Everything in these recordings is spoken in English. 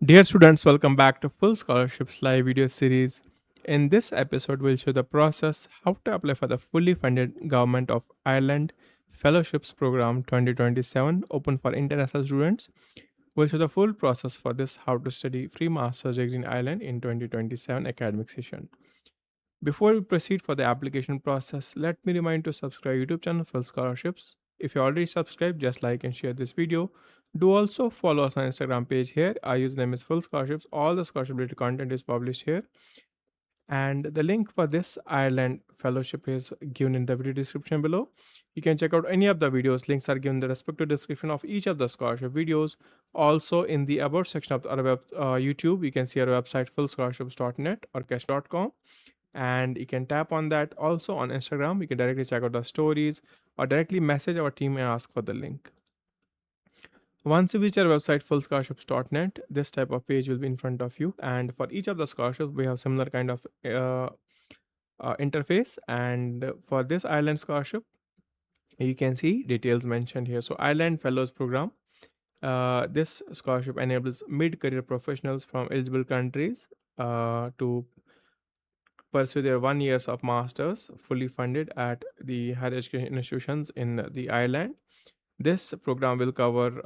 Dear students, welcome back to Full Scholarships live video series. In this episode, we'll show the process how to apply for the fully funded Government of Ireland Fellowships Program 2027 open for international students. We'll show the full process for this how to study free master's degree in Ireland in 2027 academic session. Before we proceed for the application process, let me remind to subscribe YouTube channel Full Scholarships. If you already subscribed, just like and share this video. Do also follow us on Instagram page here. Our username is Full Scholarships. All the scholarship related content is published here. And the link for this Ireland fellowship is given in the video description below. You can check out any of the videos. Links are given in the respective description of each of the scholarship videos. Also, in the about section of our YouTube, you can see our website fullscholarships.net or cash.com, and you can tap on that. Also on Instagram, you can directly check out the stories or directly message our team and ask for the link. Once you visit our website fullscholarships.net, this type of page will be in front of you, and for each of the scholarships we have similar kind of interface. And for this Ireland scholarship, you can see details mentioned here. So Ireland Fellows Program, this scholarship enables mid-career professionals from eligible countries to pursue their 1 years of masters fully funded at the higher education institutions in the Ireland. This program will cover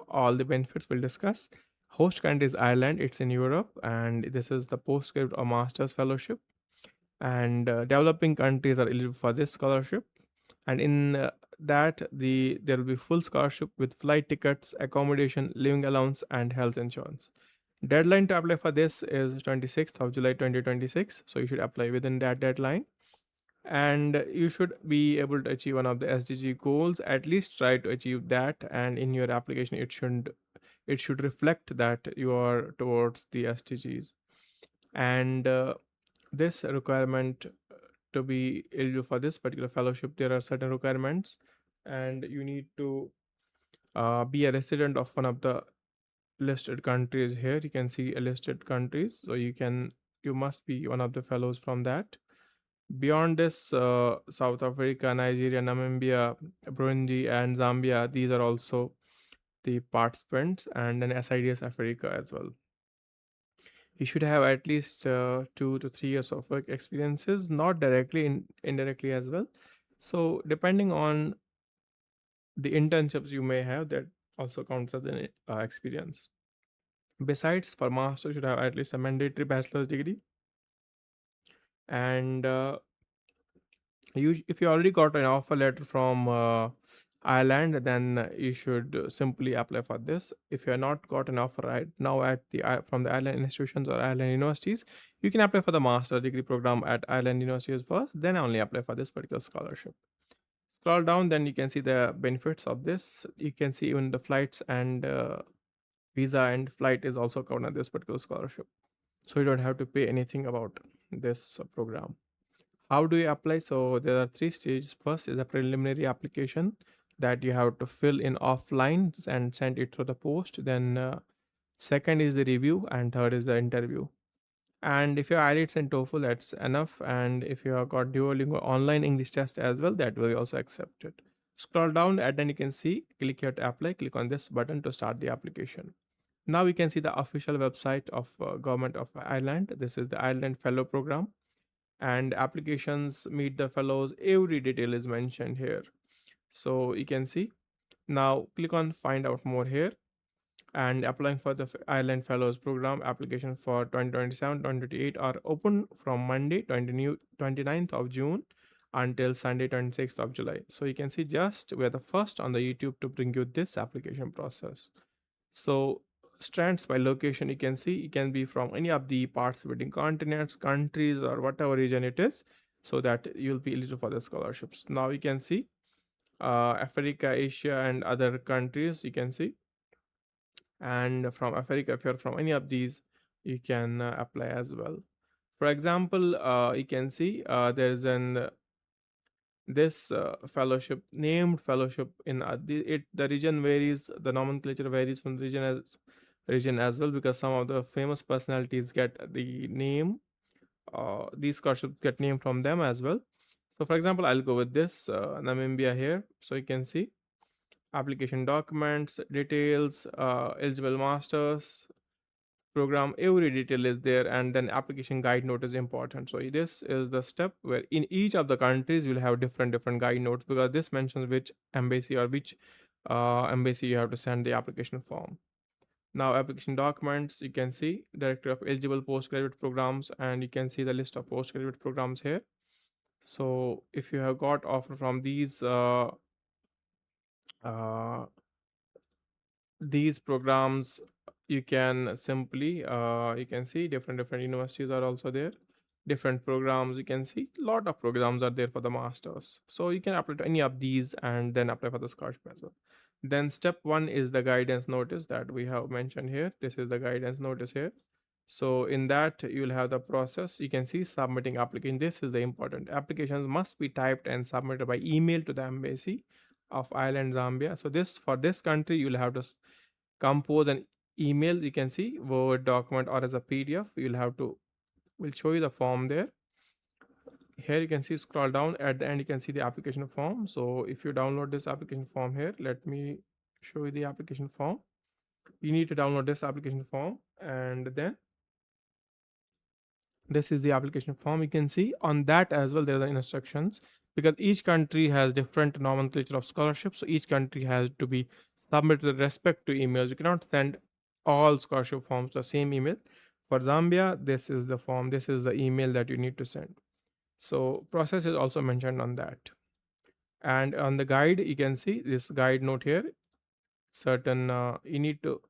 all the benefits we'll discuss. Host country is Ireland, it's in Europe, and this is the postgraduate or master's fellowship. And developing countries are eligible for this scholarship. And in that, there will be full scholarship with flight tickets, accommodation, living allowance, and health insurance. Deadline to apply for this is 26th of July 2026. So you should apply within that deadline. And you should be able to achieve one of the SDG goals. At least try to achieve that. And in your application, it should reflect that you are towards the SDGs. And this requirement to be eligible for this particular fellowship, there are certain requirements, and you need to be a resident of one of the listed countries. Here you can see a listed countries, so you must be one of the fellows from that. Beyond this, South Africa, Nigeria, Namibia, Burundi, and Zambia, these are also the participants, and then SIDS Africa as well. You should have at least 2 to 3 years of work experiences, not directly, indirectly as well. So depending on the internships you may have, that also counts as an experience. Besides, for master, you should have at least a mandatory bachelor's degree. And if you already got an offer letter from Ireland, then you should simply apply for this. If you have not got an offer right now at from the Ireland institutions or Ireland universities, you can apply for the master degree program at Ireland universities first, then only apply for this particular scholarship. Scroll down, then you can see the benefits of this. You can see even the flights and visa and flight is also covered under this particular scholarship, so you don't have to pay anything about this program. How do you apply? So there are 3 stages. First is a preliminary application that you have to fill in offline and send it through the post. Then second is the review, and third is the interview. And if you have IELTS and TOEFL, that's enough. And if you have got Duolingo online English test as well, that will be also accepted. Scroll down and then you can see, click here to apply. Click on this button to start the application. Now we can see the official website of Government of Ireland. This is the Ireland Fellow Program, and applications meet the fellows. Every detail is mentioned here. So you can see. Now click on find out more here, and applying for the Ireland Fellows Program application for 2027-2028 are open from Monday 29th of June until Sunday 26th of July. So you can see, just we're the first on the YouTube to bring you this application process. So strands by location, you can see, it can be from any of the participating continents, countries, or whatever region it is, so that you'll be eligible for the scholarships. Now you can see Africa, Asia, and other countries, you can see. And from Africa, if you're from any of these, you can apply as well. For example, you can see there's an this fellowship, named fellowship in the region varies, the nomenclature varies from region as well, because some of the famous personalities get the name, these scholarships get named from them as well. So for example, I'll go with this Namibia here. So you can see application documents, details, eligible masters program, every detail is there, and then application guide note is important. So this is the step where in each of the countries we'll have different guide notes, because this mentions which embassy or which embassy you have to send the application form. Now application documents, you can see directory of eligible postgraduate programs, and you can see the list of postgraduate programs here. So if you have got offer from uh, these programs, you can simply you can see different universities are also there, different programs. You can see lot of programs are there for the masters, so you can apply to any of these and then apply for the scholarship as well. Then step one is the guidance notice that we have mentioned here. This is the guidance notice here. So in that you'll have the process. You can see submitting application. This is the important. Applications must be typed and submitted by email to the embassy of Ireland, Zambia. So this, for this country, you'll have to compose an email. You can see Word document or as a PDF. You'll have to, we'll show you the form there. Here you can see, scroll down at the end, you can see the application form. So if you download this application form here, let me show you the application form. You need to download this application form, and then this is the application form. You can see on that as well there are the instructions, because each country has different nomenclature of scholarship, so each country has to be submitted with respect to emails. You cannot send all scholarship forms to the same email. For Zambia, this is the form, this is the email that you need to send. So process is also mentioned on that. And on the guide, you can see this guide note here. Certain you need to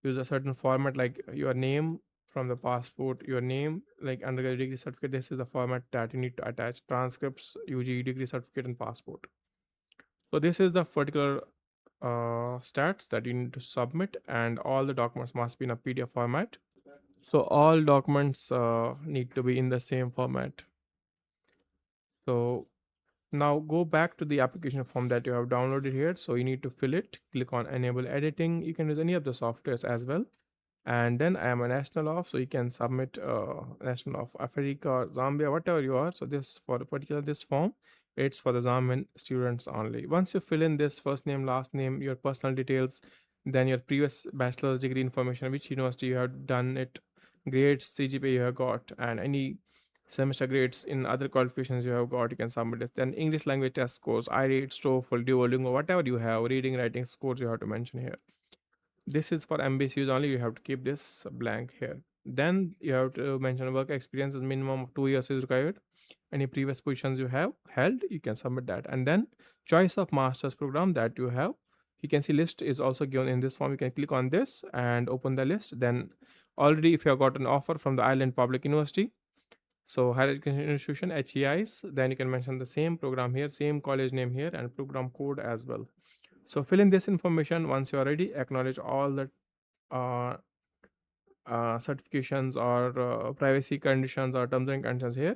use a certain format, like your name from the passport, your name, like undergraduate degree certificate. This is the format that you need to attach: transcripts, UG degree certificate, and passport. So this is the particular stats that you need to submit, and all the documents must be in a PDF format. So all documents need to be in the same format. So now go back to the application form that you have downloaded here. So you need to fill it, click on enable editing. You can use any of the softwares as well. And then I am a national of, so you can submit national of Africa or Zambia, whatever you are. So this, for the particular this form, it's for the Zambian students only. Once you fill in this first name, last name, your personal details, then your previous bachelor's degree information, which university you have done it, grades, CGPA you have got, and any semester grades in other qualifications you have got, you can submit it. Then English language test scores, IELTS, TOEFL, Duolingo, whatever you have, reading, writing scores you have to mention here. This is for MBCs only. You have to keep this blank here. Then you have to mention work experience is minimum of 2 years is required. Any previous positions you have held, you can submit that. And then choice of master's program that you have. You can see list is also given in this form. You can click on this and open the list. Then already if you have got an offer from the Ireland Public University, so higher education institution, HEIs, then you can mention the same program here, same college name here, and program code as well. So fill in this information. Once you are ready, acknowledge all the uh, certifications or privacy conditions or terms and conditions here.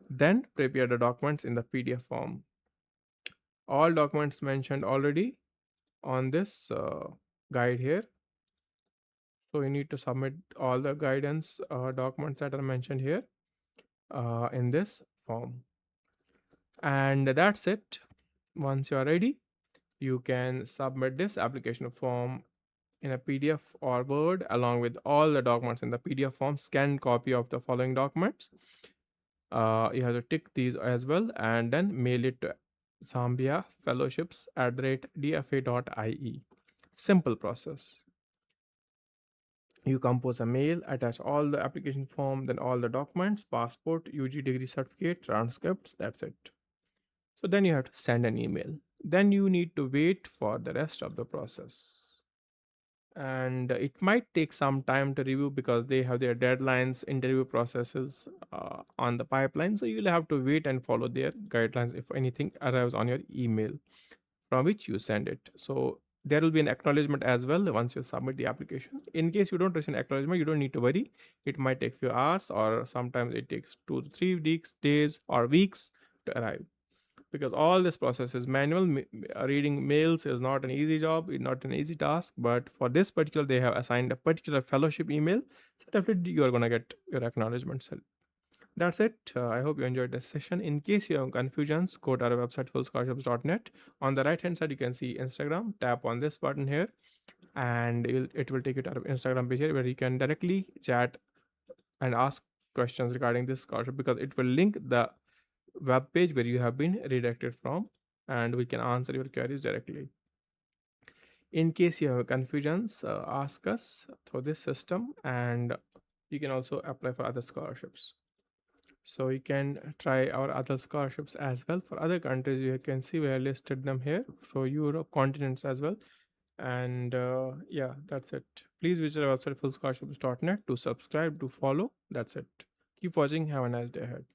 Then prepare the documents in the PDF form. All documents mentioned already on this guide here. So you need to submit all the guidance documents that are mentioned here in this form. And that's it. Once you are ready, you can submit this application form in a PDF or Word along with all the documents in the PDF form. Scanned copy of the following documents. You have to tick these as well, and then mail it to Zambia Fellowships @dfa.ie. Simple process. You compose a mail, attach all the application form, then all the documents, passport, UG degree certificate, transcripts. That's it. So then you have to send an email. Then you need to wait for the rest of the process. And it might take some time to review because they have their deadlines, interview processes on the pipeline. So you'll have to wait and follow their guidelines if anything arrives on your email from which you send it. So there will be an acknowledgement as well once you submit the application. In case you don't receive an acknowledgement, you don't need to worry. It might take few hours, or sometimes it takes 2 to 3 weeks, days, or weeks to arrive, because all this process is manual. Reading mails is not an easy job, it's not an easy task, but for this particular they have assigned a particular fellowship email, so definitely you are going to get your acknowledgement. That's it. I hope you enjoyed this session. In case you have confusions, go to our website fullscholarships.net. On the right hand side, you can see Instagram. Tap on this button here, and it will take you to our Instagram page here where you can directly chat and ask questions regarding this scholarship, because it will link the web page where you have been redirected from, and we can answer your queries directly. In case you have confusions, ask us through this system, and you can also apply for other scholarships. So you can try our other scholarships as well for other countries. You can see we have listed them here for Europe continents as well. And yeah, that's it. Please visit our website fullscholarships.net to subscribe, to follow. That's it. Keep watching. Have a nice day ahead.